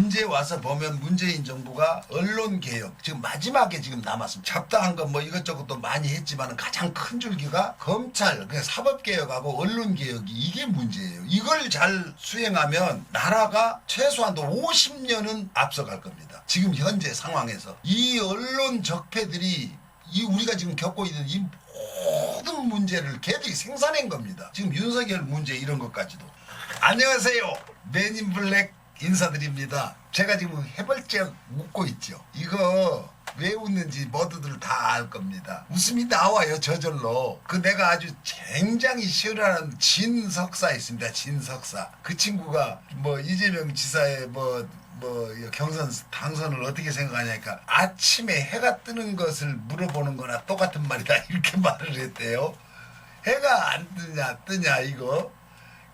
현재 와서 보면 문재인 정부가 언론개혁 지금 마지막에 지금 남았습니다. 잡다한 건 뭐 이것저것도 많이 했지만 가장 큰 줄기가 검찰 사법개혁하고 언론개혁이 이게 문제예요. 이걸 잘 수행하면 나라가 최소한도 50년은 앞서갈 겁니다. 지금 현재 상황에서 이 언론 적폐들이 이 우리가 지금 겪고 있는 이 모든 문제를 걔들이 생산한 겁니다. 지금 윤석열 문제 이런 것까지도. 안녕하세요. 맨인블랙 인사드립니다. 제가 지금 해벌쩍 웃고 있죠. 이거 왜 웃는지 모두들 다 알 겁니다. 웃음이 나와요 저절로. 내가 아주 굉장히 싫어하는 진석사 있습니다. 진석사. 그 친구가 뭐 이재명 지사의 경선 당선을 어떻게 생각하냐니까 아침에 해가 뜨는 것을 물어보는 거나 똑같은 말이다 이렇게 말을 했대요. 해가 안 뜨냐 이거.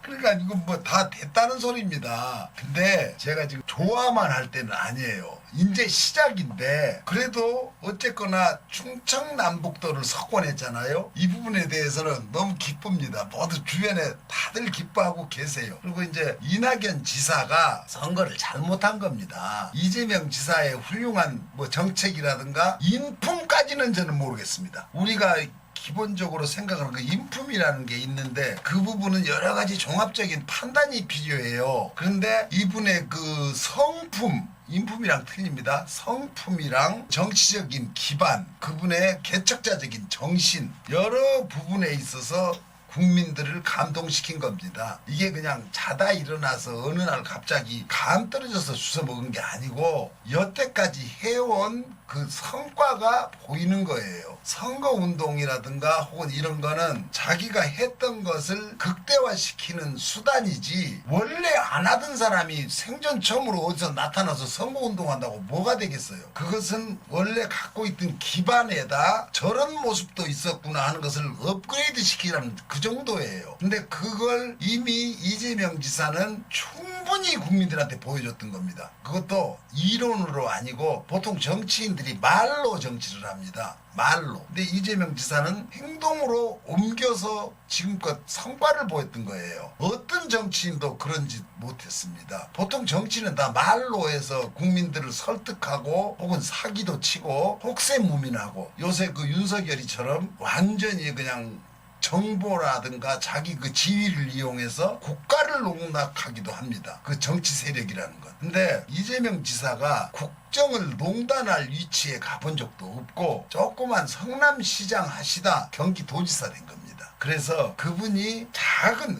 그러니까 이거 뭐 다 됐다는 소리입니다. 근데 제가 지금 좋아만 할 때는 아니에요. 이제 시작인데 그래도 어쨌거나 충청남북도를 석권했잖아요. 이 부분에 대해서는 너무 기쁩니다. 모두 주변에 다들 기뻐하고 계세요. 그리고 이제 이낙연 지사가 선거를 잘못한 겁니다. 이재명 지사의 훌륭한 정책이라든가 인품까지는 저는 모르겠습니다. 우리가 기본적으로 생각하는 그 인품이라는 게 있는데 그 부분은 여러 가지 종합적인 판단이 필요해요. 그런데 이분의 그 성품, 인품이랑 틀립니다. 성품이랑 정치적인 기반, 그분의 개척자적인 정신, 여러 부분에 있어서 국민들을 감동시킨 겁니다. 이게 그냥 자다 일어나서 어느 날 갑자기 감 떨어져서 주워 먹은 게 아니고 여태까지 해온 그 성과가 보이는 거예요. 선거운동이라든가 혹은 이런 거는 자기가 했던 것을 극대화시키는 수단이지 원래 안 하던 사람이 생전 처음으로 어디서 나타나서 선거운동한다고 뭐가 되겠어요. 그것은 원래 갖고 있던 기반에다 저런 모습도 있었구나 하는 것을 업그레이드 시키라는 그 정도예요. 근데 그걸 이미 이재명 지사는 충분히 국민들한테 보여줬던 겁니다. 그것도 이론으로 아니고 보통 정치인들이 말로 정치를 합니다. 말로. 근데 이재명 지사는 행동으로 옮겨서 지금껏 성과를 보였던 거예요. 어떤 정치인도 그런 짓 못했습니다. 보통 정치는 다 말로 해서 국민들을 설득하고 혹은 사기도 치고 혹세무민하고 요새 그 윤석열이처럼 완전히 그냥 정보라든가 자기 그 지위를 이용해서 국가를 농락하기도 합니다. 그 정치 세력이라는 건. 근데 이재명 지사가 국정을 농단할 위치에 가본 적도 없고 조그만 성남시장 하시다 경기도지사 된 겁니다. 그래서 그분이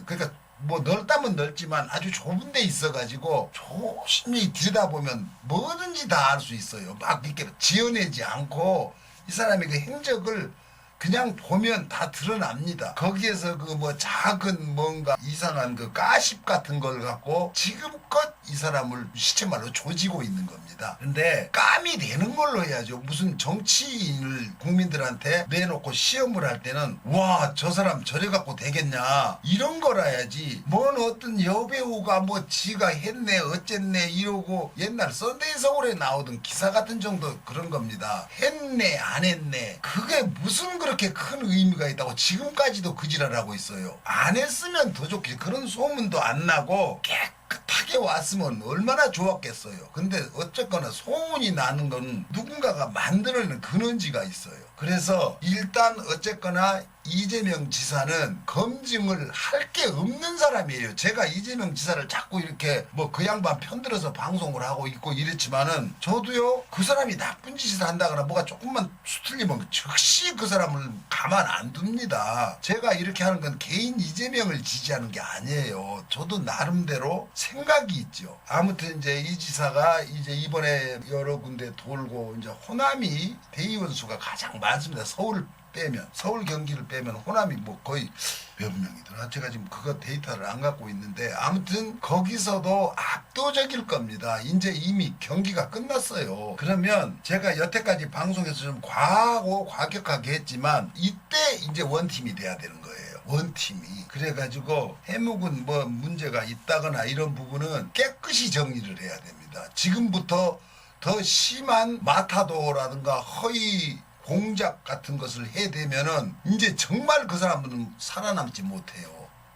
그러니까 뭐 넓다면 넓지만 아주 좁은 데 있어가지고 조심히 들여다보면 뭐든지 다 알 수 있어요. 막 이렇게 지어내지 않고 이 사람의 그 행적을 그냥 보면 다 드러납니다. 거기에서 그 작은 뭔가 이상한 그 가십 같은 걸 갖고 지금껏 이 사람을 시체말로 조지고 있는 겁니다. 근데 감이 되는 걸로 해야죠. 무슨 정치인을 국민들한테 내놓고 시험을 할 때는 와, 저 사람 저래 갖고 되겠냐 이런 거라야지 뭔 어떤 여배우가 지가 했네 어쨌네 이러고 옛날 썬데이 서울에 나오던 기사 같은 정도 그런 겁니다. 했네 안 했네 그게 무슨 그렇게 큰 의미가 있다고 지금까지도 그 지랄하고 있어요. 안 했으면 더 좋겠지. 그런 소문도 안 나고 깨끗하게 왔으면 얼마나 좋았겠어요. 근데 어쨌거나 소문이 나는 건 누군가가 만들어낸 근원지가 있어요. 그래서 일단 어쨌거나 이재명 지사는 검증을 할 게 없는 사람이에요. 제가 이재명 지사를 자꾸 이렇게 그 양반 편들어서 방송을 하고 있고 이랬지만은 저도요 그 사람이 나쁜 짓을 한다거나 뭐가 조금만 수틀리면 즉시 그 사람을 가만 안 둡니다. 제가 이렇게 하는 건 개인 이재명을 지지하는 게 아니에요. 저도 나름대로 생각이 있죠. 아무튼 이제 이 지사가 이제 이번에 여러 군데 돌고 이제 호남이 대의원 수가 가장 많습니다. 서울 경기를 빼면 호남이 거의 몇 명이더라. 제가 지금 그거 데이터를 안 갖고 있는데 아무튼 거기서도 압도적일 겁니다. 이제 이미 경기가 끝났어요. 그러면 제가 여태까지 방송에서 좀 과하고 과격하게 했지만 이때 이제 원팀이 돼야 되는 거예요. 원팀이. 그래가지고 해묵은 문제가 있다거나 이런 부분은 깨끗이 정리를 해야 됩니다. 지금부터 더 심한 마타도라든가 허위 공작 같은 것을 해대면은 이제 정말 그 사람들은 살아남지 못해요.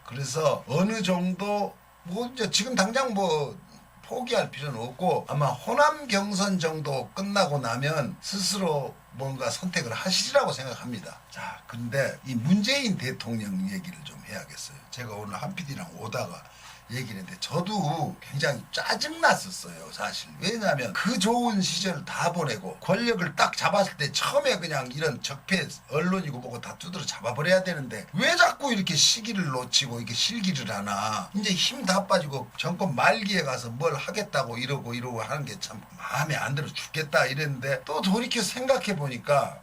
그래서 어느 정도 이제 지금 당장 포기할 필요는 없고 아마 호남 경선 정도 끝나고 나면 스스로 뭔가 선택을 하시리라고 생각합니다. 자, 근데 이 문재인 대통령 얘기를 좀 해야겠어요. 제가 오늘 한 PD랑 오다가 얘기를 했는데 저도 굉장히 짜증났었어요, 사실. 왜냐하면 그 좋은 시절을 다 보내고 권력을 딱 잡았을 때 처음에 그냥 이런 적폐 언론이고 뭐고 다 두드러 잡아버려야 되는데 왜 자꾸 이렇게 시기를 놓치고 이렇게 실기를 하나. 이제 힘 다 빠지고 정권 말기에 가서 뭘 하겠다고 이러고 하는 게 참 마음에 안 들어 죽겠다 이랬는데 또 돌이켜 생각해 보니까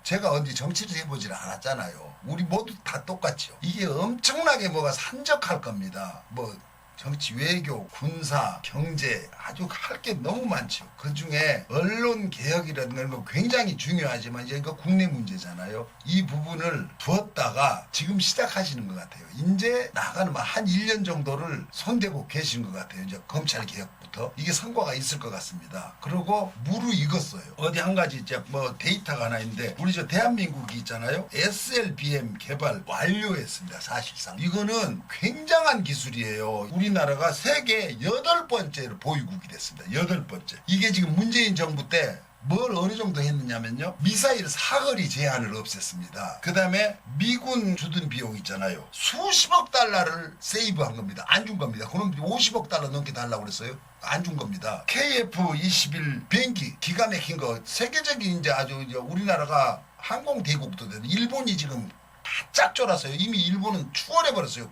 제가 어디 정치를 해보질 않았잖아요. 우리 모두 다 똑같죠. 이게 엄청나게 뭐가 산적할 겁니다. 뭐 정치, 외교, 군사, 경제 아주 할 게 너무 많죠. 그중에 언론 개혁이라는 건 굉장히 중요하지만 이거 국내 문제잖아요. 이 부분을 두었다가 지금 시작하시는 것 같아요. 이제 나가는 한 1년 정도를 손대고 계신 것 같아요. 이제 검찰 개혁부터 이게 성과가 있을 것 같습니다. 그리고 무르익었어요. 어디 한 가지 이제 뭐 데이터가 하나 있는데 우리 저 대한민국이 있잖아요. SLBM 개발 완료했습니다. 사실상 이거는 굉장한 기술이에요. 우리나라가 세계 8번째로 보유국이 됐습니다. 8번째. 이게 지금 문재인 정부 때 뭘 어느 정도 했느냐면요. 미사일 사거리 제한을 없앴습니다. 그 다음에 미군 주둔 비용 있잖아요. 수십억 달러를 세이브한 겁니다. 안 준 겁니다. 그럼 50억 달러 넘게 달라고 그랬어요. 안 준 겁니다. KF-21 비행기 기가 막힌 거 세계적인 이제 아주 우리나라가 항공대국도 되는 일본이 지금 바짝 쫄았어요. 이미 일본은 추월해버렸어요.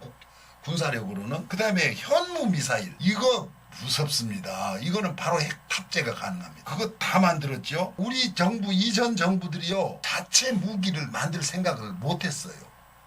군사력으로는. 그 다음에 현무 미사일 이거 무섭습니다. 이거는 바로 핵 탑재가 가능합니다. 그거 다 만들었죠. 우리 정부 이전 정부들이요 자체 무기를 만들 생각을 못했어요.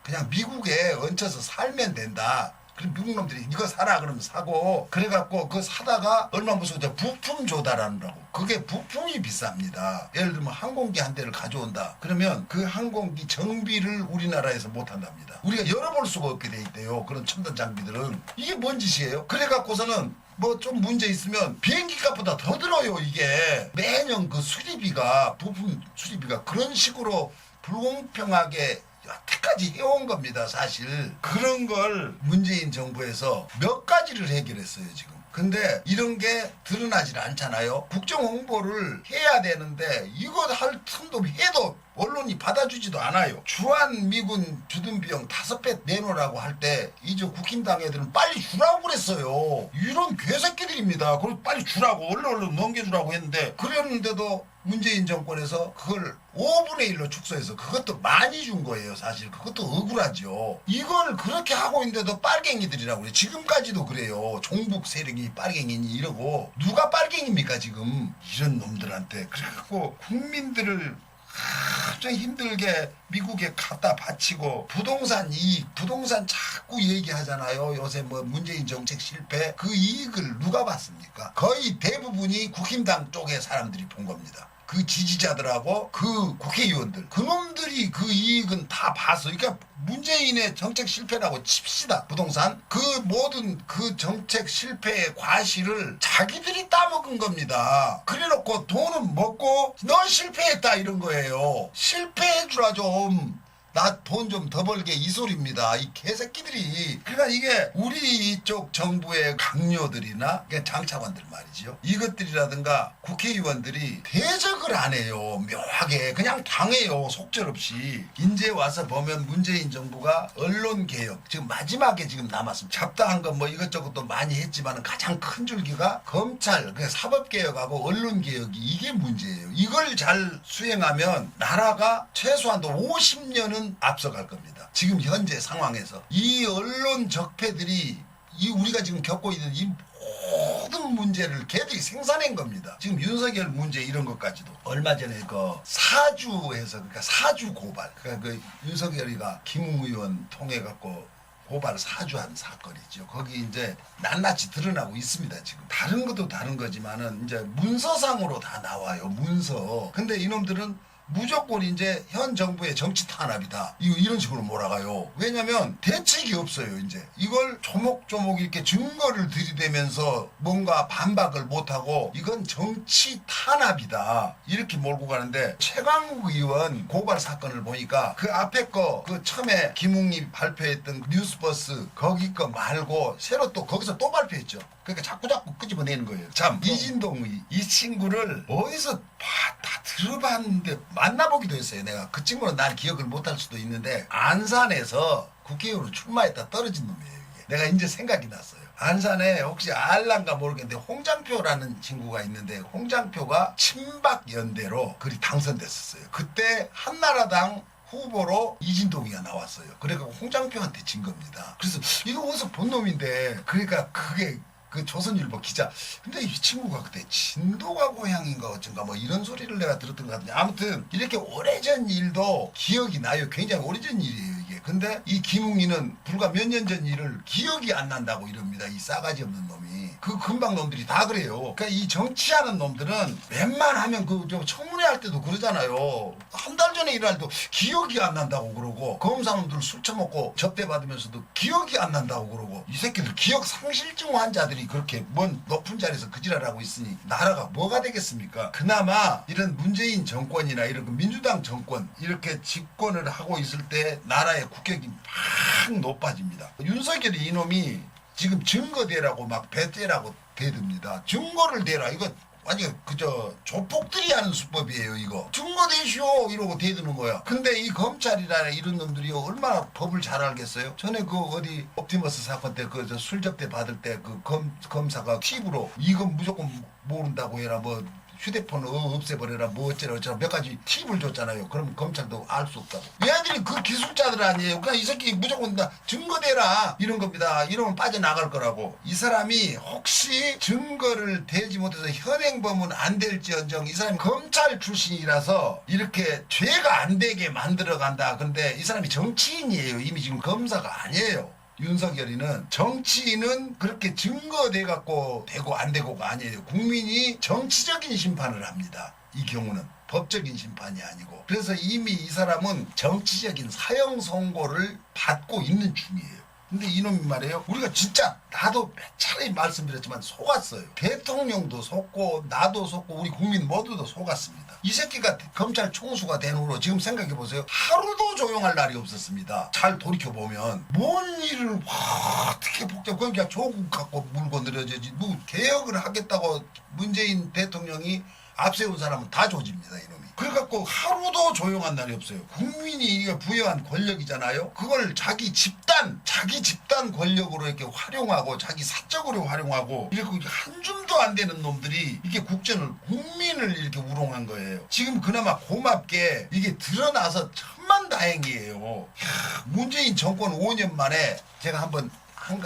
그냥 미국에 얹혀서 살면 된다. 그럼 미국 놈들이 이거 사라 그러면 사고 그래갖고 그거 사다가 얼마 무서워 부품 조달하느라고. 그게 부품이 비쌉니다. 예를 들면 항공기 한 대를 가져온다. 그러면 그 항공기 정비를 우리나라에서 못한답니다. 우리가 열어볼 수가 없게 돼 있대요. 그런 첨단 장비들은. 이게 뭔 짓이에요? 그래갖고서는 뭐 좀 문제 있으면 비행기 값보다 더 들어요. 이게 매년 그 수리비가 부품 수리비가 그런 식으로 불공평하게 여태까지 해온 겁니다. 사실 그런 걸 문재인 정부에서 몇 가지를 해결했어요 지금. 근데 이런 게 드러나질 않잖아요. 국정 홍보를 해야 되는데 이거 할 틈도 해도 언론이 받아주지도 않아요. 주한 미군 주둔 비용 5배 내놓으라고 할 때 이제 국힘당 애들은 빨리 주라고 그랬어요. 이런 괴새끼들입니다. 그걸 빨리 주라고 얼른 넘겨주라고 했는데 그랬는데도 문재인 정권에서 그걸 5분의 1로 축소해서 그것도 많이 준 거예요. 사실 그것도 억울하죠. 이걸 그렇게 하고 있는데도 빨갱이들이라고 그래요. 지금까지도 그래요. 종북 세력이 빨갱이니 이러고 누가 빨갱입니까 지금. 이런 놈들한테. 그래갖고 국민들을 갑자기 힘들게 미국에 갖다 바치고 부동산 이익, 부동산 자꾸 얘기하잖아요. 요새 뭐 문재인 정책 실패 그 이익을 누가 봤습니까? 거의 대부분이 국힘당 쪽의 사람들이 본 겁니다. 그 지지자들하고 그 국회의원들 그놈들이 그 이익은 다 봤어. 그러니까 문재인의 정책 실패라고 칩시다. 부동산 그 모든 그 정책 실패의 과실을 자기들이 따먹은 겁니다. 그래놓고 돈은 먹고 너 실패했다 이런 거예요. 실패해주라 좀. 나 돈 좀 더 벌게 이 소리입니다. 이 개새끼들이. 그러니까 이게 우리 이쪽 정부의 강요들이나 장차관들 말이죠. 이것들이라든가 국회의원들이 대적을 안 해요. 묘하게 그냥 당해요. 속절없이. 이제 와서 보면 문재인 정부가 언론개혁 지금 마지막에 지금 남았습니다. 잡다한 건 뭐 이것저것도 많이 했지만 가장 큰 줄기가 검찰 사법개혁하고 언론개혁이 이게 문제예요. 이걸 잘 수행하면 나라가 최소한도 50년은 앞서갈 겁니다. 지금 현재 상황에서 이 언론 적폐들이 이 우리가 지금 겪고 있는 이 모든 문제를 걔들이 생산한 겁니다. 지금 윤석열 문제 이런 것까지도 얼마 전에 그 사주에서 그러니까 사주 고발 그러니까 그 윤석열이가 김웅 의원 통해 갖고 고발 사주한 사건이죠. 거기 이제 낱낱이 드러나고 있습니다. 지금 다른 것도 다른 거지만은 이제 문서상으로 다 나와요. 문서. 근데 이놈들은 무조건 이제 현 정부의 정치 탄압이다. 이런 식으로 몰아가요. 왜냐면 대책이 없어요. 이제 이걸 조목조목 이렇게 증거를 들이대면서 뭔가 반박을 못하고 이건 정치 탄압이다. 이렇게 몰고 가는데 최강욱 의원 고발 사건을 보니까 그 앞에 거 그 처음에 김웅이 발표했던 뉴스버스 거기 거 말고 새로 또 거기서 또 발표했죠. 그러니까 자꾸 끄집어내는 거예요. 참 이진동의 이 친구를 어디서 다 들어봤는데 만나보기도 했어요. 내가 그 친구는 난 기억을 못할 수도 있는데 안산에서 국회의원으로 출마했다 떨어진 놈이에요. 이게. 내가 이제 생각이 났어요. 안산에 혹시 알란가 모르겠는데 홍장표라는 친구가 있는데 홍장표가 친박연대로 그리 당선됐었어요. 그때 한나라당 후보로 이진동이가 나왔어요. 그러니까 홍장표한테 진 겁니다. 그래서 이거 어디서 본 놈인데 그러니까 그게 그 조선일보 기자. 근데 이 친구가 그때 진도가 고향인가 어쩐가 뭐 이런 소리를 내가 들었던 것 같은데 아무튼 이렇게 오래전 일도 기억이 나요. 굉장히 오래전 일이에요 이게. 근데 이 김웅이는 불과 몇 년 전 일을 기억이 안 난다고 이럽니다. 이 싸가지 없는 놈이. 그 금방 놈들이 다 그래요. 그러니까 이 정치하는 놈들은 웬만하면 그 청문회 할 때도 그러잖아요. 한 달 전에 일할 때도 기억이 안 난다고 그러고 검사놈들 술 처먹고 접대 받으면서도 기억이 안 난다고 그러고 이 새끼들 기억 상실증 환자들이 그렇게 먼 높은 자리에서 그 지랄하고 있으니 나라가 뭐가 되겠습니까? 그나마 이런 문재인 정권이나 이런 그 민주당 정권 이렇게 집권을 하고 있을 때 나라의 국격이 막 높아집니다. 윤석열이 이놈이 지금 증거 대라고 막 배째라고 대듭니다. 증거를 대라 이거 완전 그저 조폭들이 하는 수법이에요. 이거 증거 대시오 이러고 대드는 거야. 근데 이 검찰이나 이런 놈들이 얼마나 법을 잘 알겠어요. 전에 그 어디 옵티머스 사건 때 그 술 접대 받을 때 그 검사가 팁으로 이건 무조건 모른다고 해라 뭐 휴대폰 없애버려라 뭐 어쩌라 몇 가지 팁을 줬잖아요. 그럼 검찰도 알 수 없다고. 얘들이 그 기술자들 아니에요. 그냥 이 새끼 무조건 다 증거대라 이런 겁니다. 이러면 빠져나갈 거라고. 이 사람이 혹시 증거를 대지 못해서 현행범은 안 될지언정 이 사람이 검찰 출신이라서 이렇게 죄가 안 되게 만들어 간다. 근데 이 사람이 정치인이에요. 이미 지금 검사가 아니에요. 윤석열이는 정치인은 그렇게 증거돼 갖고 되고 안 되고가 아니에요. 국민이 정치적인 심판을 합니다. 이 경우는 법적인 심판이 아니고. 그래서 이미 이 사람은 정치적인 사형 선고를 받고 있는 중이에요. 근데 이놈이 말이에요. 우리가 진짜 나도 몇 차례 말씀드렸지만 속았어요. 대통령도 속고 나도 속고 우리 국민 모두도 속았습니다. 이 새끼가 검찰 총수가 된 후로 지금 생각해보세요. 하루도 조용할 날이 없었습니다. 잘 돌이켜보면 뭔 일을 어떻게 복잡 그냥 조국 갖고 물고 늘어지지 뭐 개혁을 하겠다고 문재인 대통령이 앞세운 사람은 다 조집니다. 이놈이. 그래갖고 하루도 조용한 날이 없어요. 국민이 이게 부여한 권력이잖아요. 그걸 자기 집단 권력으로 이렇게 활용하고 자기 사적으로 활용하고 이렇게 한 줌도 안 되는 놈들이 이렇게 국민을 이렇게 우롱한 거예요. 지금 그나마 고맙게 이게 드러나서 천만다행이에요. 문재인 정권 5년 만에 제가 한번 한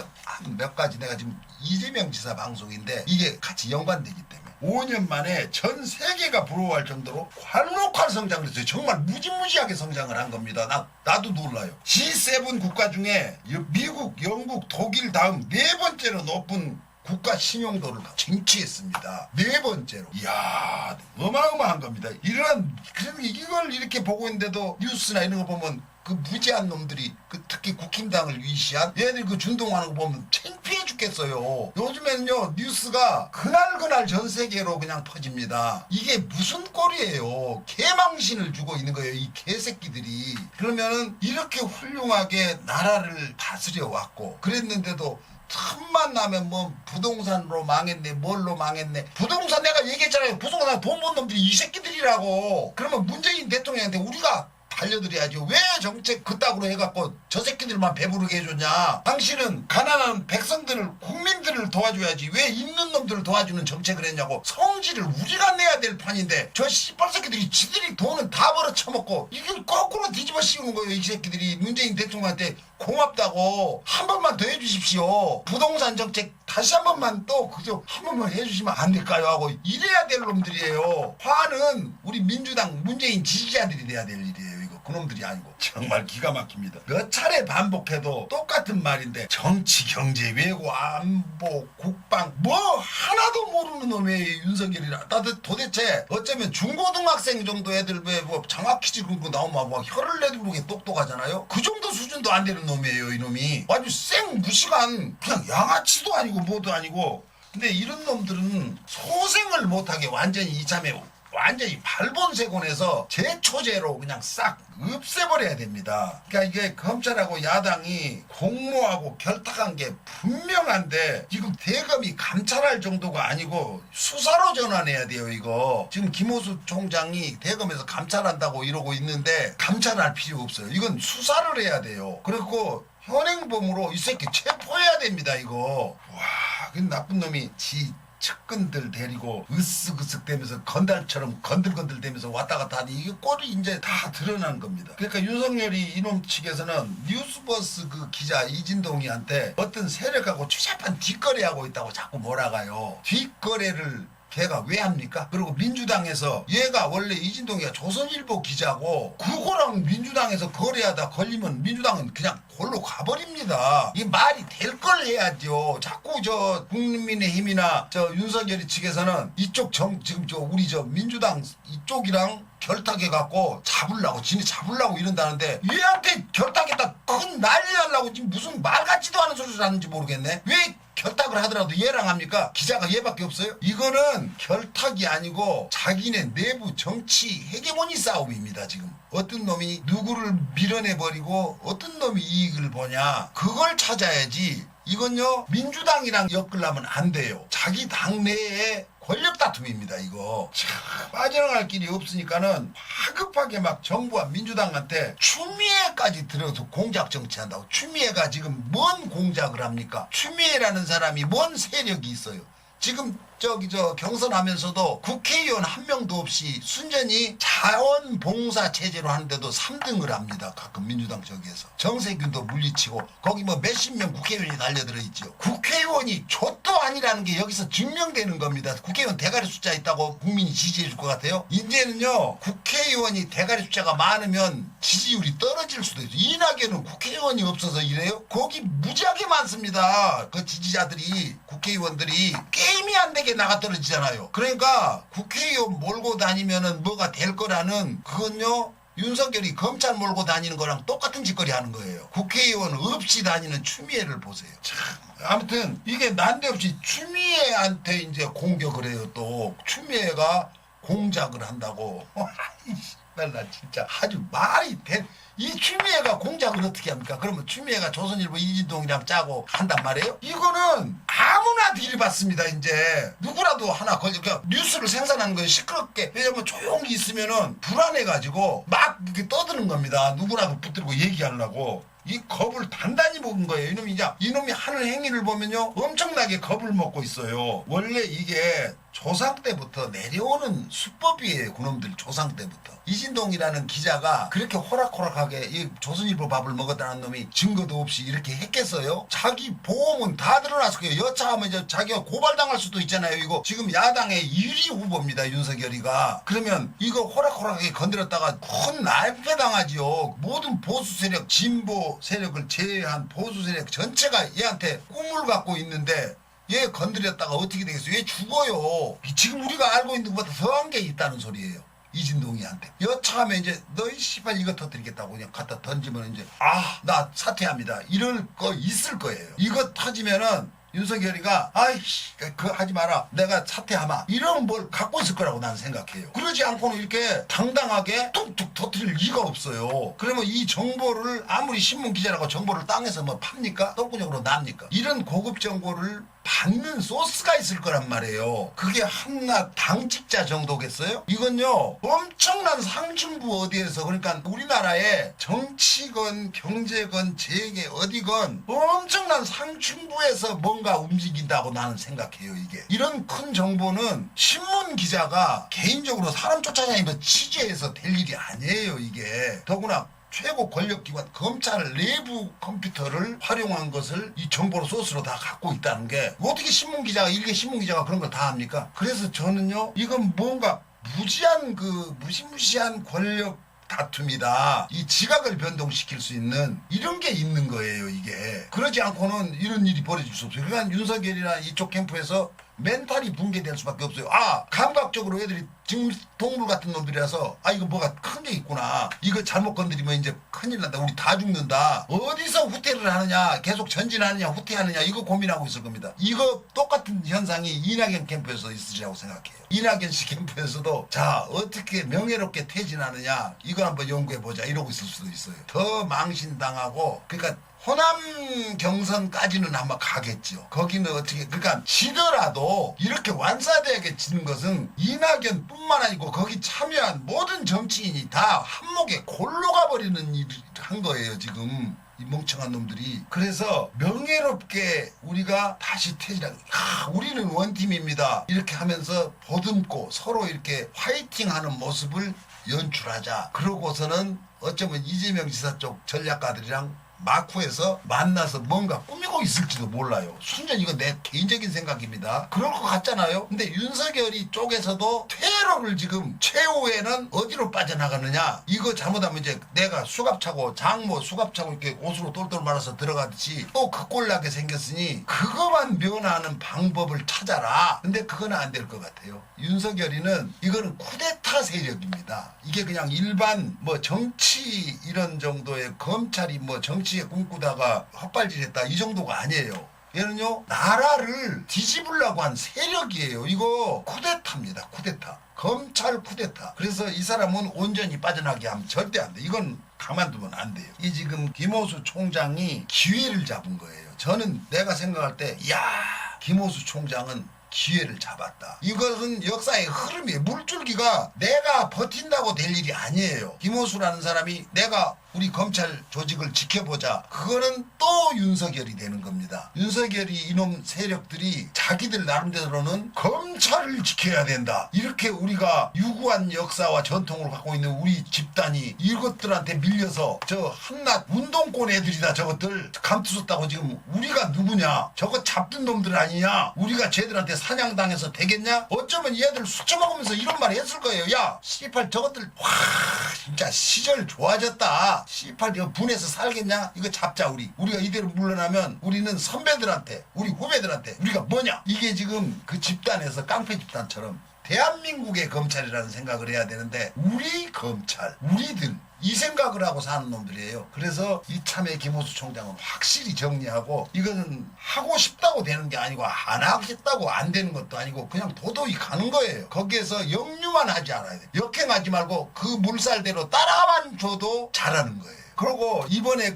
몇 가지 내가 지금 이재명 지사 방송인데 이게 같이 연관되기 때문에 5년 만에 전 세계가 부러워할 정도로 활록할 성장을 했어요. 정말 무지무지하게 성장을 한 겁니다. 나도 놀라요. G7 국가 중에 미국, 영국, 독일 다음 네 번째로 높은 국가 신용도를 쟁취했습니다. 네 번째로. 이야, 어마어마한 겁니다. 그래서 이걸 이렇게 보고 있는데도 뉴스나 이런 거 보면 그 무지한 놈들이 특히 국힘당을 위시한 얘들 그 준동하는 거 보면 창피해 죽겠어요. 요즘에는요 뉴스가 그날 전 세계로 그냥 퍼집니다. 이게 무슨 꼴이에요. 개망신을 주고 있는 거예요. 이 개새끼들이. 그러면은 이렇게 훌륭하게 나라를 다스려 왔고 그랬는데도 틈만 나면 뭐 부동산으로 망했네 뭘로 망했네. 부동산 내가 얘기했잖아요. 부동산 돈 번 놈들이 이 새끼들이라고. 그러면 문재인 대통령한테 우리가 달려드려야죠. 왜 정책 그따구로 해갖고 저 새끼들만 배부르게 해줬냐. 당신은 가난한 백성들을 국민들을 도와줘야지 왜 있는 놈들을 도와주는 정책을 했냐고. 성질을 우리가 내야 될 판인데 저 씨발 새끼들이 지들이 돈은 다 벌어 처먹고 이걸 거꾸로 뒤집어 씌우는 거예요. 이 새끼들이 문재인 대통령한테 고맙다고 한 번만 더 해주십시오. 부동산 정책 다시 한 번만 또 그저 한 번만 해주시면 안 될까요 하고 이래야 될 놈들이에요. 화는 우리 민주당 문재인 지지자들이 돼야 될 일이에요. 이거 그놈들이 아니고 정말 기가 막힙니다. 몇 차례 반복해도 똑같은 말인데 정치, 경제, 외교, 안보, 국방 뭐 하나도 모르는 놈이 윤석열이라. 도대체 어쩌면 중고등학생 정도 애들 왜 뭐 장학 퀴즈 그런 거 나오면 막 혀를 내두르게 똑똑하잖아요. 그 정도 수준도 안 되는 놈이에요 이놈이. 아주 생 무시간 그냥 양아치도 아니고 뭐도 아니고. 근데 이런 놈들은 소생을 못하게 완전히 이참에 완전히 발본색원에서 제초제로 그냥 싹 없애버려야 됩니다. 그러니까 이게 검찰하고 야당이 공모하고 결탁한 게 분명한데 지금 대검이 감찰할 정도가 아니고 수사로 전환해야 돼요 이거. 지금 김호수 총장이 대검에서 감찰한다고 이러고 있는데 감찰할 필요 없어요. 이건 수사를 해야 돼요. 그리고 현행범으로 이 새끼 체포해야 됩니다 이거. 와, 그 나쁜 놈이 측근들 데리고 으쓱으쓱 대면서 건달처럼 건들건들 대면서 왔다 갔다 하니 이게 꼴이 이제 다 드러난 겁니다. 그러니까 윤석열이 이놈 측에서는 뉴스버스 그 기자 이진동이한테 어떤 세력하고 추잡한 뒷거래하고 있다고 자꾸 몰아가요. 뒷거래를 걔가 왜 합니까? 그리고 민주당에서 얘가 원래 이진동이가 조선일보 기자고 그거랑 민주당에서 거래하다 걸리면 민주당은 그냥 골로 가버립니다. 이 말이 될 걸 해야죠. 자꾸 저 국민의힘이나 저 윤석열이 측에서는 이쪽 지금 저 우리 저 민주당 이쪽이랑 결탁해갖고 지네 잡으려고 이런다는데 얘한테 결탁했다 큰 난리 나려고 지금 무슨 말 같지도 않은 소리를 하는지 모르겠네. 왜 결탁을 하더라도 얘랑 합니까? 기자가 얘밖에 없어요? 이거는 결탁이 아니고 자기네 내부 정치 헤게모니 싸움입니다 지금. 어떤 놈이 누구를 밀어내버리고 어떤 놈이 이익을 보냐 그걸 찾아야지. 이건요 민주당이랑 엮으려면 안 돼요. 자기 당내에 권력 다툼입니다 이거. 참 빠져나갈 길이 없으니까는 화급하게 막 정부와 민주당한테 추미애까지 들어서 공작 정치한다고. 추미애가 지금 뭔 공작을 합니까? 추미애라는 사람이 뭔 세력이 있어요. 지금 저 경선하면서도 국회의원 한 명도 없이 순전히 자원봉사 체제로 하는데도 3등을 합니다. 가끔 민주당 쪽에서. 정세균도 물리치고 거기 뭐 몇십 명 국회의원이 달려들어 있죠. 국회의원이 좆도 아니라는 게 여기서 증명되는 겁니다. 국회의원 대가리 숫자 있다고 국민이 지지해 줄 것 같아요? 이제는요 국회의원이 대가리 숫자가 많으면 지지율이 떨어질 수도 있어요. 이낙연은 국회의원이 없어서 이래요? 거기 무지하게 많습니다. 그 지지자들이 국회의원들이 게임이 안 되게 나가 떨어지잖아요. 그러니까 국회의원 몰고 다니면은 뭐가 될 거라는 그건요 윤석열이 검찰 몰고 다니는 거랑 똑같은 짓거리 하는 거예요. 국회의원 없이 다니는 추미애를 보세요. 참 아무튼 이게 난데없이 추미애한테 이제 공격을 해요. 또 추미애가 공작을 한다고. 나 진짜 아주 말이 돼. 이 추미애가 공작을 어떻게 합니까? 그러면 추미애가 조선일보 이진동이랑 짜고 한단 말이에요? 이거는 아무나 들이받습니다. 이제 누구라도 하나 그러니까 뉴스를 생산하는 거예요. 시끄럽게. 왜냐면 조용히 있으면은 불안해가지고 막 이렇게 떠드는 겁니다. 누구라도 붙들고 얘기하려고. 이 겁을 단단히 먹은 거예요. 이놈이 하는 행위를 보면요 엄청나게 겁을 먹고 있어요. 원래 이게 조상 때부터 내려오는 수법이에요. 그놈들 조상 때부터. 이진동이라는 기자가 그렇게 호락호락하게 이 조선일보 밥을 먹었다는 놈이 증거도 없이 이렇게 했겠어요? 자기 보험은 다 드러났을 거예요. 여차하면 이제 자기가 고발당할 수도 있잖아요. 이거 지금 야당의 1위 후보입니다. 윤석열이가. 그러면 이거 호락호락하게 건드렸다가 큰 날패 당하지요. 모든 보수 세력, 진보 세력을 제외한 보수 세력 전체가 얘한테 꿈을 갖고 있는데 얘 건드렸다가 어떻게 되겠어요? 얘 죽어요. 지금 우리가 알고 있는 것보다 더한 게 있다는 소리예요. 이진동이한테. 여차하면 이제 너희 씨발 이거 터뜨리겠다고 그냥 갖다 던지면 이제 나 사퇴합니다. 이럴 거 있을 거예요. 이거 터지면은 윤석열이가 아이씨 그 하지 마라 내가 사퇴하마 이런 뭘 갖고 있을 거라고 나는 생각해요. 그러지 않고는 이렇게 당당하게 툭툭 터뜨릴 리가 없어요. 그러면 이 정보를 아무리 신문기자라고 정보를 땅에서 뭐 팝니까? 똥구녕으로 납니까? 이런 고급 정보를 받는 소스가 있을 거란 말이에요. 그게 한낱 당직자 정도겠어요? 이건요 엄청난 상층부 어디에서 그러니까 우리나라의 정치건 경제건 재계 어디건 엄청난 상층부에서 뭔가 움직인다고 나는 생각해요. 이게 이런 큰 정보는 신문 기자가 개인적으로 사람 쫓아다니면서 취재해서 될 일이 아니에요. 이게 더구나 최고 권력기관 검찰 내부 컴퓨터를 활용한 것을 이 정보로 소스로 다 갖고 있다는 게 어떻게 신문기자가 일개 신문기자가 그런 걸 다 합니까? 그래서 저는요 이건 뭔가 무지한 그 무시무시한 권력 다툼이다. 이 지각을 변동시킬 수 있는 이런 게 있는 거예요, 이게. 그러지 않고는 이런 일이 벌어질 수 없어요. 그러니까 윤석열이나 이쪽 캠프에서 멘탈이 붕괴될 수밖에 없어요. 아, 감각적으로 애들이 지금 동물 같은 놈들이라서 아, 이거 뭐가 큰 게 있구나. 이거 잘못 건드리면 이제 큰일 난다. 우리 다 죽는다. 어디서 후퇴를 하느냐, 계속 전진하느냐, 후퇴하느냐, 이거 고민하고 있을 겁니다. 이거 똑같은 현상이 이낙연 캠프에서 있으리라고 생각해요. 이낙연 씨 캠프에서도 자, 어떻게 명예롭게 퇴진하느냐, 이거 한번 연구해보자, 이러고 있을 수도 있어요. 더 망신당하고, 그러니까 호남 경선까지는 아마 가겠죠. 거기는 어떻게, 그러니까 지더라도 이렇게 완사되게 지는 것은 이낙연 뿐만 아니고 거기 참여한 모든 정치인이 다 한몫에 골로 가버리는 일을 한 거예요, 지금. 이 멍청한 놈들이. 그래서 명예롭게 우리가 다시 퇴진하고, 우리는 원팀입니다, 이렇게 하면서 보듬고 서로 이렇게 화이팅하는 모습을 연출하자. 그러고서는 어쩌면 이재명 지사 쪽 전략가들이랑 마쿠에서 만나서 뭔가 꾸미고 있을지도 몰라요. 순전 이건 내 개인적인 생각입니다. 그럴 것 같잖아요. 근데 윤석열이 쪽에서도 퇴로를 지금 최후에는 어디로 빠져나가느냐, 이거 잘못하면 이제 내가 수갑차고 장모 수갑차고 이렇게 옷으로 똘똘 말아서 들어가듯이 또 그 꼴나게 생겼으니 그거만 면하는 방법을 찾아라. 근데 그건 안 될 것 같아요. 윤석열이는 이거는 쿠데타 세력입니다. 이게 그냥 일반 뭐 정치 이런 정도의 검찰이 뭐 정치에 꿈꾸다가 헛발질했다 이 정도가 아니에요. 얘는요, 나라를 뒤집으려고 한 세력이에요. 이거 쿠데타입니다. 쿠데타. 검찰 쿠데타. 그래서 이 사람은 온전히 빠져나게 하면 절대 안 돼. 이건 가만두면 안 돼요. 이 지금 김호수 총장이 기회를 잡은 거예요. 저는 내가 생각할 때, 야, 김호수 총장은 기회를 잡았다. 이것은 역사의 흐름이에요. 물줄기가 내가 버틴다고 될 일이 아니에요. 김호수라는 사람이 내가 우리 검찰 조직을 지켜보자, 그거는 또 윤석열이 되는 겁니다. 윤석열이 이놈 세력들이 자기들 나름대로는 검찰을 지켜야 된다, 이렇게 우리가 유구한 역사와 전통을 갖고 있는 우리 집단이 이것들한테 밀려서 저 한낱 운동권 애들이다, 저것들 감투섰다고 지금 우리가 누구냐, 저거 잡든 놈들 아니냐, 우리가 쟤들한테 사냥당해서 되겠냐. 어쩌면 얘들 수쳐 먹으면서 이런 말 했을 거예요. 야, 씨발 저것들 와 진짜 시절 좋아졌다, 씨발 이거 분해서 살겠냐, 이거 잡자. 우리가 이대로 물러나면 우리는 선배들한테, 우리 후배들한테 우리가 뭐냐. 이게 지금 그 집단에서 깡패 집단처럼 대한민국의 검찰이라는 생각을 해야 되는데, 우리 검찰, 우리들, 이 생각을 하고 사는 놈들이에요. 그래서 이참에 김호수 총장은 확실히 정리하고, 이거는 하고 싶다고 되는 게 아니고 안 하겠다고 안 되는 것도 아니고 그냥 도도히 가는 거예요. 거기에서 역류만 하지 않아야 돼. 역행하지 말고 그 물살대로 따라만 줘도 잘하는 거예요. 그리고 이번에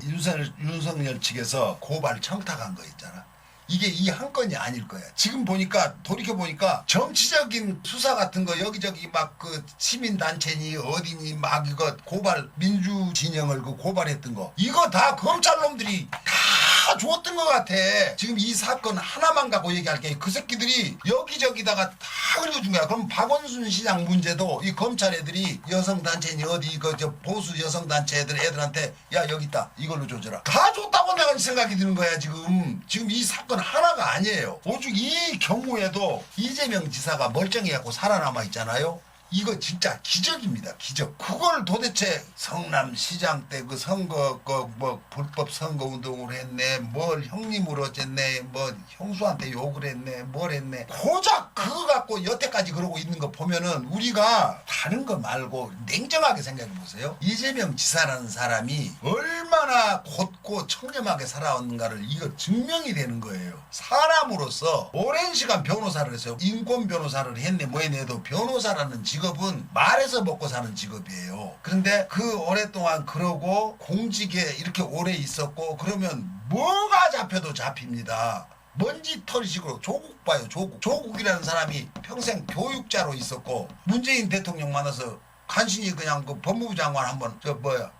윤석열 측에서 고발 청탁한 거 있잖아. 이게 이 한 건이 아닐 거야. 지금 보니까, 돌이켜보니까 정치적인 수사 같은 거 여기저기 막 그 시민단체니 어디니 막 이거 고발, 민주진영을 그 고발했던 거, 이거 다 검찰놈들이 다 줬던 것 같아. 지금 이 사건 하나만 갖고 얘기할게. 그 새끼들이 여기저기다가 다 긁어준 거야. 그럼 박원순 시장 문제도 이 검찰 애들이 여성단체니 어디 저 보수 여성단체 애들한테 야 여기 있다, 이걸로 줘줘라, 다 줬다고 내가 생각이 드는 거야. 지금 이 사건 하나가 아니에요. 오죽 이 경우에도 이재명 지사가 멀쩡해갖고 살아남아 있잖아요. 이거 진짜 기적입니다. 기적. 그걸 도대체 성남시장 때 그 선거 뭐 불법 선거 운동을 했네, 뭘 형님으로 어쨌네, 뭐 형수한테 욕을 했네, 뭘 했네, 고작 그거 갖고 여태까지 그러고 있는 거 보면은 우리가 다른 거 말고 냉정하게 생각해 보세요. 이재명 지사라는 사람이 얼마나 곧고 청렴하게 살아왔는가를 이거 증명이 되는 거예요. 사람으로서 오랜 시간 변호사를 했어요. 인권 변호사를 했네 뭐 했네 해도 변호사라는 직업은 말해서 먹고 사는 직업이에요. 그런데 그 오랫동안 그러고 공직에 이렇게 오래 있었고 그러면 뭐가 잡혀도 잡힙니다. 먼지털이식으로 조국 봐요. 조국이라는 사람이 평생 교육자로 있었고 교육자로 대통령 만나서 간신히 그냥 그 법무부 장관 한번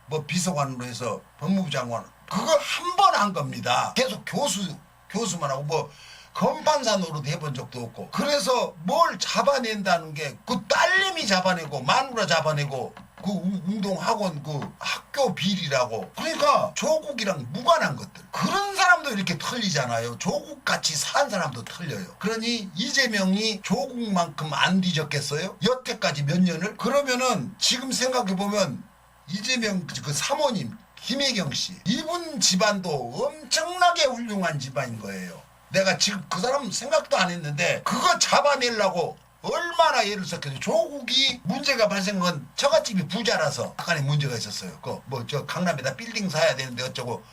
뭐 비서관으로 해서 법무부 장관 그거 한 번 한 겁니다. 계속 교수만 하고 뭐 검판사 노릇 해본 적도 없고. 그래서 뭘 잡아낸다는 게 그 딸내미 잡아내고 마누라 잡아내고 그 운동학원 그 학교 비리라고. 그러니까 조국이랑 무관한 것들, 그런 사람도 이렇게 털리잖아요. 조국같이 산 사람도 털려요. 그러니 이재명이 조국만큼 안 뒤졌겠어요? 여태까지 몇 년을? 그러면은 지금 생각해보면 이재명 그 사모님 김혜경 씨 이분 집안도 엄청나게 훌륭한 집안인 거예요. 내가 지금 그 사람 생각도 안 했는데 그거 잡아내려고 얼마나 애를 썼겠어요. 조국이 문제가 발생한 건 처갓집이 부자라서 약간의 문제가 있었어요. 그 뭐 저 강남에다 빌딩 사야 되는데 어쩌고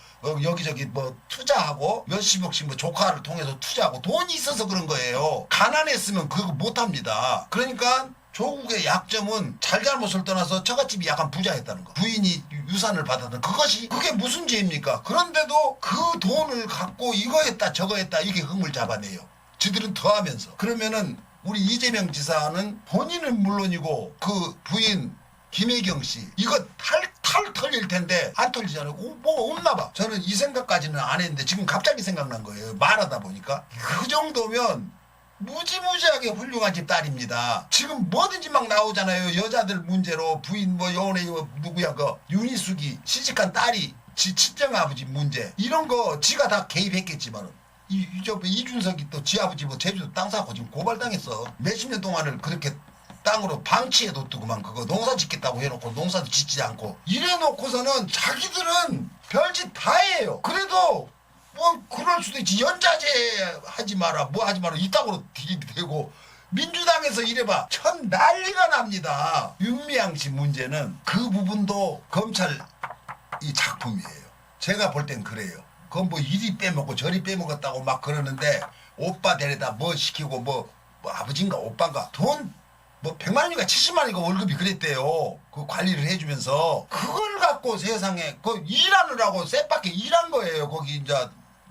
여기저기 뭐 투자하고 몇십억씩 뭐 조카를 통해서 투자하고 돈이 있어서 그런 거예요. 가난했으면 그거 못합니다. 그러니까 조국의 약점은 잘잘못을 떠나서 처갓집이 약간 부자였다는 거. 부인이 유산을 받았던 그게 무슨 죄입니까? 그런데도 그 돈을 갖고 이거 했다 저거 했다 이게 흠을 잡아내요. 지들은 더하면서. 그러면은 우리 이재명 지사는 본인은 물론이고 그 부인 김혜경 씨 이거 탈 털릴 텐데 안 털리잖아요. 뭐가 없나 봐. 저는 이 생각까지는 안 했는데 지금 갑자기 생각난 거예요. 말하다 보니까. 그 정도면 무지무지하게 훌륭한 집 딸입니다. 지금 뭐든지 막 나오잖아요. 여자들 문제로 부인 뭐 연애 누구야 그 윤희숙이 시집간 딸이 지 친정아버지 문제 이런 거 지가 다 개입했겠지만은 이준석이 또 지 아버지 뭐 제주도 땅 사고 지금 고발당했어. 몇십 년 동안을 그렇게 땅으로 방치해뒀더구만. 그거 농사 짓겠다고 해놓고 농사도 짓지 않고 이래놓고서는 자기들은 별짓 다 해요. 그래도 뭐 그럴 수도 있지. 연자제 하지 마라 뭐 하지 마라 이따구로 들이대고 민주당에서 이래봐 천 난리가 납니다. 윤미향 씨 문제는 그 부분도 검찰 이 작품이에요. 제가 볼 땐 그래요. 그건 뭐 이리 빼먹고 저리 빼먹었다고 막 그러는데 오빠 데려다 뭐 시키고 뭐 아버지인가 오빠인가 돈 뭐 100만 원인가 70만 원인가 월급이 그랬대요. 그 관리를 해주면서 그걸 갖고 세상에 그 일하느라고 쎄밖에 일한 거예요. 거기 이제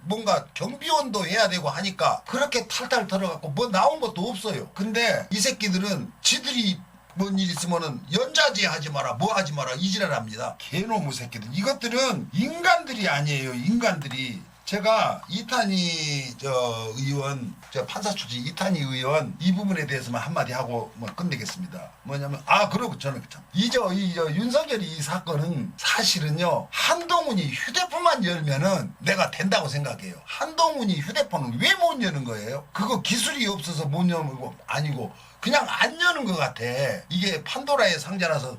뭔가 경비원도 해야 되고 하니까 그렇게 탈탈 털어갖고 뭐 나온 것도 없어요. 근데 이 새끼들은 지들이 뭔 일 있으면은 연자제 하지 마라 뭐 하지 마라 이지랄합니다. 개놈의 새끼들. 이것들은 인간들이 아니에요. 인간들이. 제가 이탄희 의원 판사 출신 이탄희 의원 이 부분에 대해서만 한마디 하고 뭐 끝내겠습니다. 뭐냐면 그리고 저는 참 이 윤석열이 이 사건은 사실은요 한동훈이 휴대폰만 열면은 내가 된다고 생각해요. 한동훈이 휴대폰을 왜 못 여는 거예요? 그거 기술이 없어서 못 여는 거 아니고 그냥 안 여는 것 같아. 이게 판도라의 상자라서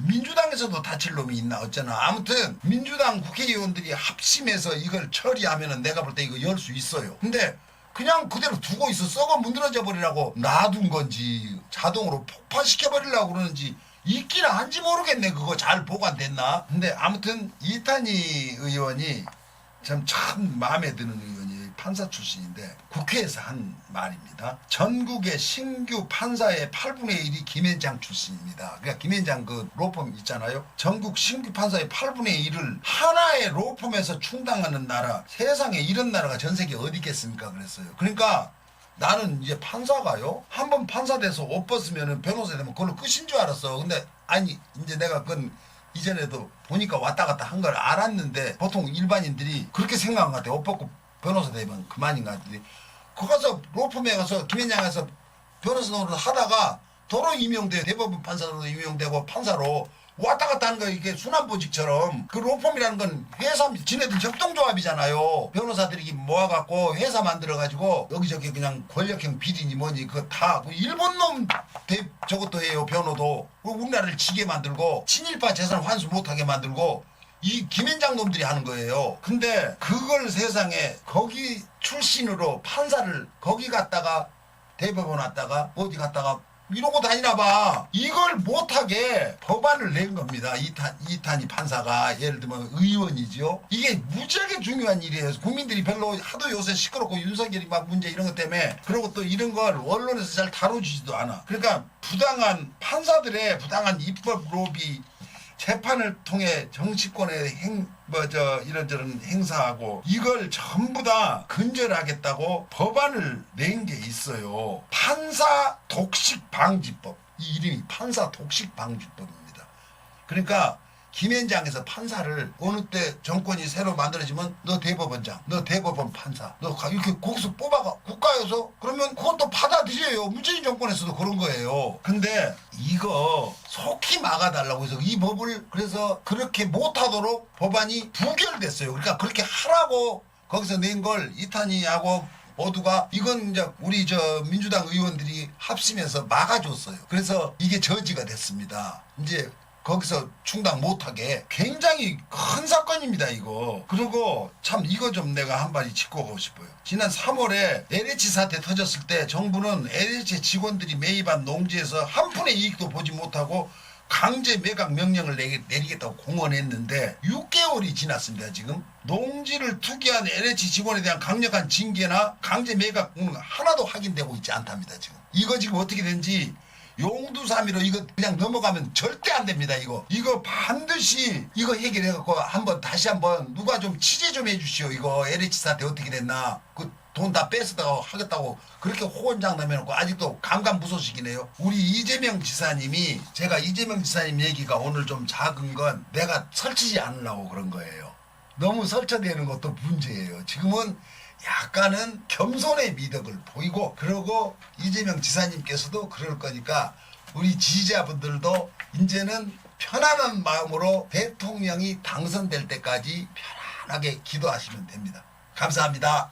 민주당에서도 다칠 놈이 있나 어쩌나. 아무튼 민주당 국회의원들이 합심해서 이걸 처리하면은 내가 볼 때 이거 열 수 있어요. 근데 그냥 그대로 두고 있어. 썩어 문드러져 버리라고 놔둔 건지 자동으로 폭파시켜 버리려고 그러는지 있기는 한지 모르겠네. 그거 잘 보관됐나. 근데 아무튼 이탄희 의원이 참 마음에 드는 의원이 판사 출신인데 국회에서 한 말입니다. 전국의 신규 판사의 8분의 1이 김앤장 출신입니다. 그러니까 김앤장 그 로펌 있잖아요. 전국 신규 판사의 8분의 1을 하나의 로펌에서 충당하는 나라, 세상에 이런 나라가 전 세계에 어디 있겠습니까? 그랬어요. 그러니까 나는 이제 판사가요 한번 판사 돼서 옷 벗으면 변호사 되면 그걸로 끝인 줄 알았어. 근데 아니 이제 내가 그건 이전에도 보니까 왔다 갔다 한 걸 알았는데 보통 일반인들이 그렇게 생각한 것 같아요. 옷 벗고 변호사 되면 그만인가 하더니 거 가서 로펌에 가서 김앤장에서 변호사 노릇 하다가 도로 임용돼 대법원 판사로 임용되고 판사로 왔다 갔다 하는 거 이게 순환보직처럼. 그 로펌이라는 건 회사 지네들 협동조합이잖아요. 변호사들이 모아갖고 회사 만들어가지고 여기저기 그냥 권력형 비리니 뭐니 그거 다 일본 놈 저것도 해요. 변호도 우리나라를 지게 만들고 친일파 재산 환수 못하게 만들고 이 김앤장 놈들이 하는 거예요. 근데 그걸 세상에 거기 출신으로 판사를 거기 갔다가 대법원 왔다가 어디 갔다가 이러고 다니나 봐. 이걸 못하게 법안을 낸 겁니다. 이탄희 판사가 예를 들면 의원이죠. 이게 무지하게 중요한 일이에요. 국민들이 별로 하도 요새 시끄럽고 윤석열이 막 문제 이런 것 때문에 그리고 또 이런 걸 언론에서 잘 다뤄주지도 않아. 그러니까 부당한 판사들의 부당한 입법 로비 재판을 통해 정치권의 이런저런 행사하고 이걸 전부 다 근절하겠다고 법안을 낸 게 있어요. 판사 독식 방지법. 이 이름이 판사 독식 방지법입니다. 그러니까 김앤장에서 판사를 어느 때 정권이 새로 만들어지면 너 대법원장, 너 대법원 판사, 너 이렇게 거기서 뽑아가 국가에서 그러면 그것도 받아들여요. 문재인 정권에서도 그런 거예요. 근데 이거 속히 막아달라고 해서 이 법을 그래서 그렇게 못하도록 법안이 부결됐어요. 그러니까 그렇게 하라고 거기서 낸 걸 이탄희하고 모두가 이건 이제 우리 민주당 의원들이 합심해서 막아줬어요. 그래서 이게 저지가 됐습니다. 이제 거기서 충당 못하게 굉장히 큰 사건입니다 이거. 그리고 참 이거 좀 내가 한 마디 짚고 가고 싶어요. 지난 3월에 LH 사태 터졌을 때 정부는 LH 직원들이 매입한 농지에서 한 푼의 이익도 보지 못하고 강제 매각 명령을 내리겠다고 공언했는데 6개월이 지났습니다. 지금 농지를 투기한 LH 직원에 대한 강력한 징계나 강제 매각 하나도 확인되고 있지 않답니다. 지금 이거 지금 어떻게 된지 용두사미로 이거 그냥 넘어가면 절대 안 됩니다. 이거 반드시 이거 해결해갖고 다시 한번 누가 좀 취재 좀 해주시오. 이거 LH 사태 어떻게 됐나. 그 돈 다 뺏었다고 하겠다고 그렇게 호언장담해놓고 아직도 감감무소식이네요. 우리 이재명 지사님이, 제가 이재명 지사님 얘기가 오늘 좀 작은 건 내가 설치지 않으려고 그런 거예요. 너무 설쳐되는 것도 문제예요. 지금은 약간은 겸손의 미덕을 보이고, 그러고 이재명 지사님께서도 그럴 거니까 우리 지지자분들도 이제는 편안한 마음으로 대통령이 당선될 때까지 편안하게 기도하시면 됩니다. 감사합니다.